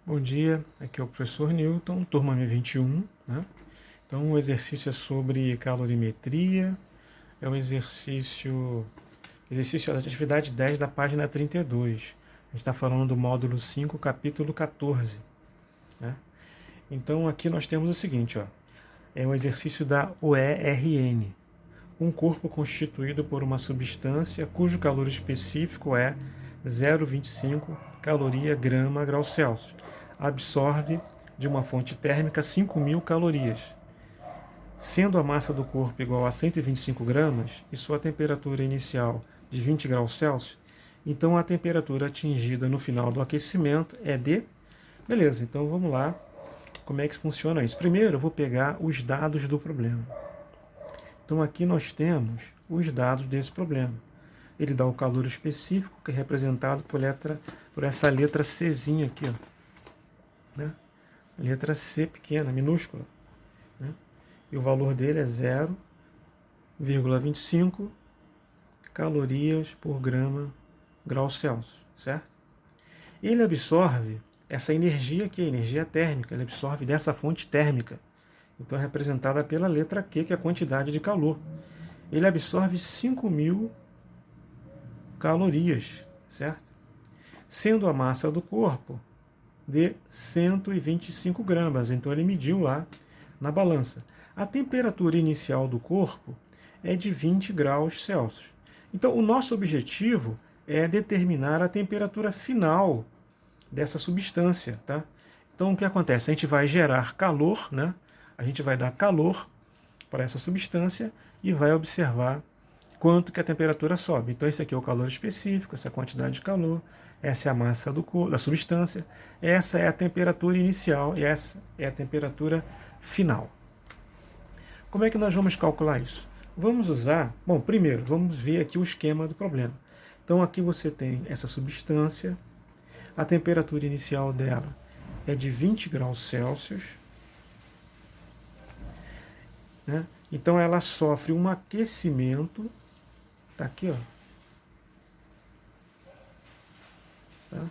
Bom dia, aqui é o professor Newton, turma M21, né? Então o exercício é sobre calorimetria, é o exercício da atividade 10 da página 32. A gente está falando do módulo 5, capítulo 14, né? Então aqui nós temos o seguinte, ó, é um exercício da OERN, um corpo constituído por uma substância cujo calor específico é 0,25 caloria grama grau Celsius. Absorve de uma fonte térmica 5.000 calorias. Sendo a massa do corpo igual a 125 gramas e sua temperatura inicial de 20 graus Celsius, então a temperatura atingida no final do aquecimento é de... Beleza, então vamos lá. Como é que funciona isso? Primeiro eu vou pegar os dados do problema. Então aqui nós temos os dados desse problema. Ele dá o calor específico, que é representado por essa letra Czinha aqui, ó, né? Letra C pequena, minúscula, né? E o valor dele é 0,25 calorias por grama grau Celsius, certo? Ele absorve essa energia aqui, a energia térmica, ele absorve dessa fonte térmica. Então é representada pela letra Q, que é a quantidade de calor. Ele absorve 5.000 calorias, certo? Sendo a massa do corpo de 125 gramas. Então ele mediu lá na balança. A temperatura inicial do corpo é de 20 graus Celsius. Então o nosso objetivo é determinar a temperatura final dessa substância, tá? Então o que acontece? A gente vai gerar calor, né? A gente vai dar calor para essa substância e vai observar quanto que a temperatura sobe. Então esse aqui é o calor específico, essa quantidade de calor, essa é a massa da substância, essa é a temperatura inicial e essa é a temperatura final. Como é que nós vamos calcular isso? Vamos usar, bom, primeiro vamos ver aqui o esquema do problema. Então aqui você tem essa substância, a temperatura inicial dela é de 20 graus Celsius, né? Então ela sofre um aquecimento, tá aqui, ó. Tá?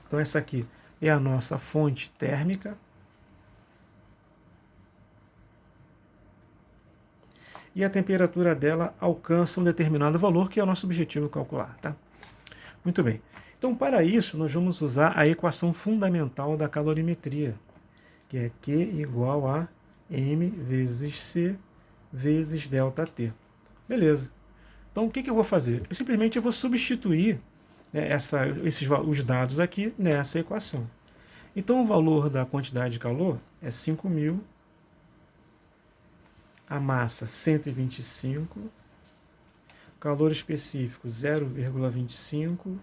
Então essa aqui é a nossa fonte térmica. E a temperatura dela alcança um determinado valor, que é o nosso objetivo calcular. Tá? Muito bem. Então, para isso, nós vamos usar a equação fundamental da calorimetria, que é Q igual a M vezes C vezes ΔT. Beleza. Então, o que eu vou fazer? Eu simplesmente vou substituir, né, os dados aqui nessa equação. Então, o valor da quantidade de calor é 5.000, a massa 125, calor específico 0,25.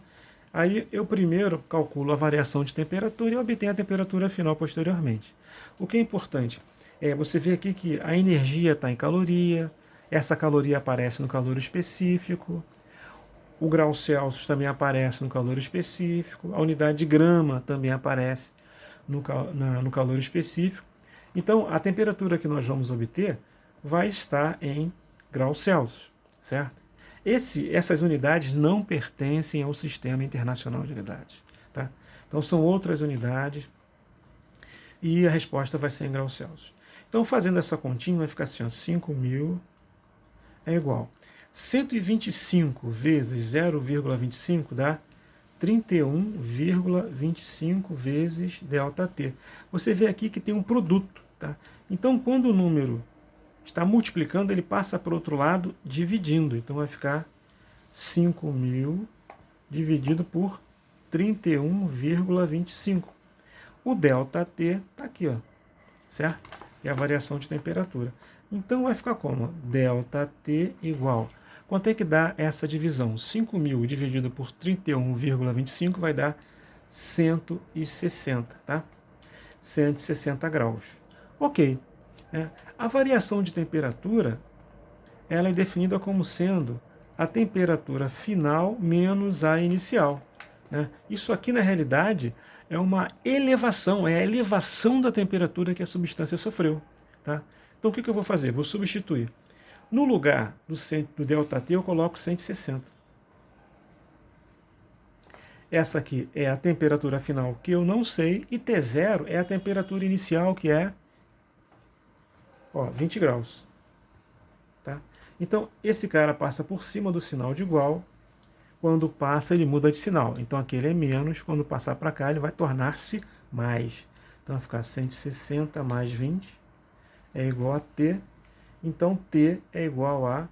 Aí eu primeiro calculo a variação de temperatura e obtenho a temperatura final posteriormente. O que é importante é você ver aqui que a energia está em caloria, essa caloria aparece no calor específico, o grau Celsius também aparece no calor específico, a unidade de grama também aparece no calor específico. Então, a temperatura que nós vamos obter vai estar em graus Celsius, certo? Essas unidades não pertencem ao Sistema Internacional de Unidades, tá? Então, são outras unidades e a resposta vai ser em graus Celsius. Então, fazendo essa continha, vai ficar assim, ó, 5.000 é igual 125 vezes 0,25 dá 31,25 vezes ΔT. Você vê aqui que tem um produto, tá? Então, quando o número está multiplicando, ele passa para o outro lado dividindo. Então, vai ficar 5.000 dividido por 31,25. O ΔT está aqui, ó, certo? É a variação de temperatura. Então, vai ficar como? ΔT igual. Quanto é que dá essa divisão? 5.000 dividido por 31,25 vai dar 160, tá? 160 graus. Ok. A variação de temperatura ela é definida como sendo a temperatura final menos a inicial, né? Isso aqui, na realidade, é uma elevação, é a elevação da temperatura que a substância sofreu. Tá? Então, o que eu vou fazer? Vou substituir. No lugar do ΔT, eu coloco 160. Essa aqui é a temperatura final, que eu não sei, e T0 é a temperatura inicial, que é 20 graus. Tá? Então, esse cara passa por cima do sinal de igual. Quando passa, ele muda de sinal. Então, aqui ele é menos. Quando passar para cá, ele vai tornar-se mais. Então, vai ficar 160 mais 20 é igual a T. Então, T é igual a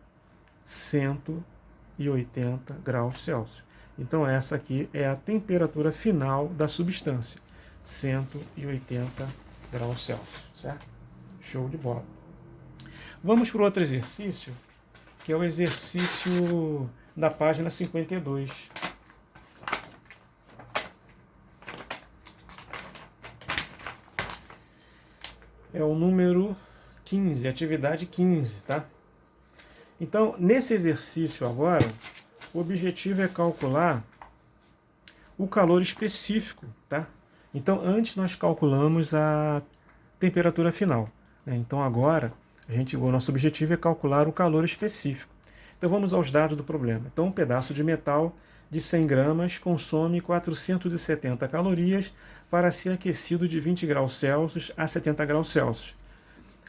180 graus Celsius. Então, essa aqui é a temperatura final da substância. 180 graus Celsius, certo? Show de bola. Vamos para o outro exercício, que é o exercício da página 52. É o número 15, atividade 15, tá? Então, nesse exercício agora, o objetivo é calcular o calor específico, tá? Então, antes nós calculamos a temperatura final, né? Então, agora, o nosso objetivo é calcular o calor específico. Então, vamos aos dados do problema. Então, um pedaço de metal de 100 gramas consome 470 calorias para ser aquecido de 20 graus Celsius a 70 graus Celsius.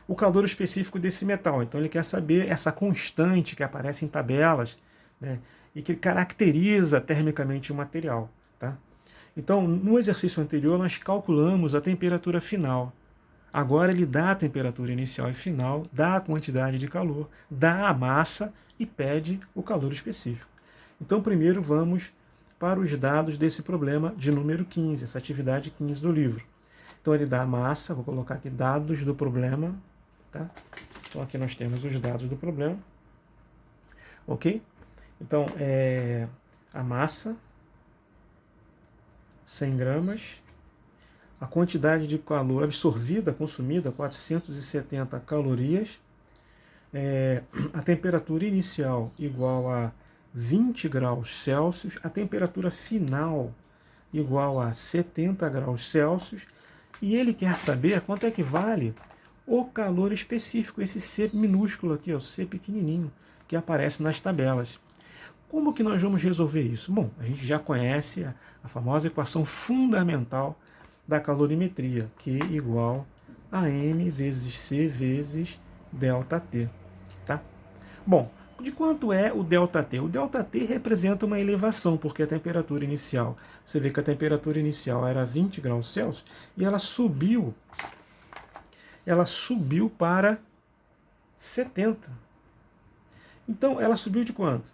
O calor específico desse metal. Então, ele quer saber essa constante que aparece em tabelas, né, e que caracteriza termicamente o material. Tá? Então, no exercício anterior, nós calculamos a temperatura final. Agora, ele dá a temperatura inicial e final, dá a quantidade de calor, dá a massa e pede o calor específico. Então, primeiro vamos para os dados desse problema de número 15, essa atividade 15 do livro. Então, ele dá a massa, vou colocar aqui dados do problema. Tá? Então, aqui nós temos os dados do problema. Ok? Então, a massa, 100 gramas. A quantidade de calor absorvida, consumida, 470 calorias. A temperatura inicial igual a 20 graus Celsius. A temperatura final igual a 70 graus Celsius. E ele quer saber quanto é que vale o calor específico, esse C minúsculo aqui, o C pequenininho, que aparece nas tabelas. Como que nós vamos resolver isso? Bom, a gente já conhece a famosa equação fundamental da calorimetria, Q igual a M vezes C vezes ΔT. Tá? Bom, de quanto é o ΔT? O ΔT representa uma elevação, porque a temperatura inicial, você vê que a temperatura inicial era 20 graus Celsius, e ela subiu para 70. Então, ela subiu de quanto?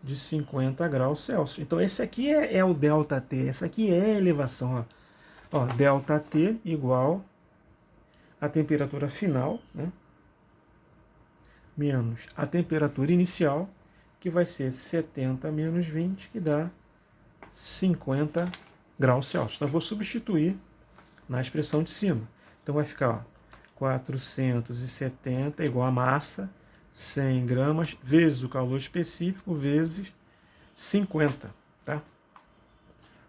De 50 graus Celsius. Então, esse aqui é o ΔT, essa aqui é a elevação. Ó, ΔT igual a temperatura final, né, menos a temperatura inicial, que vai ser 70 menos 20, que dá 50 graus Celsius. Então, eu vou substituir na expressão de cima. Então, vai ficar 470 igual a massa, 100 gramas, vezes o calor específico, vezes 50. Tá?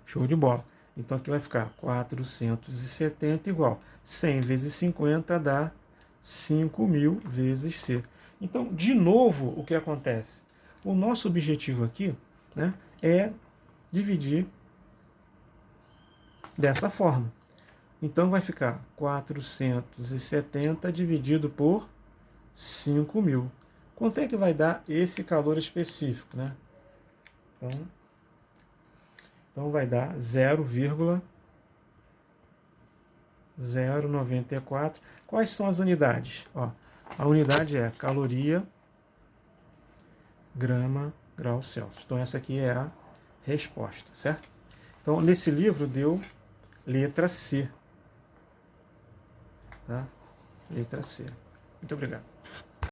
Show de bola. Então, aqui vai ficar 470 igual 100 vezes 50 dá 5.000 vezes C. Então, de novo, o que acontece? O nosso objetivo aqui, né, é dividir dessa forma. Então, vai ficar 470 dividido por 5.000. Quanto é que vai dar esse calor específico, né? Então vai dar 0,094. Quais são as unidades? Ó, a unidade é caloria, grama, grau Celsius. Então essa aqui é a resposta, certo? Então nesse livro deu letra C. Tá? Letra C. Muito obrigado.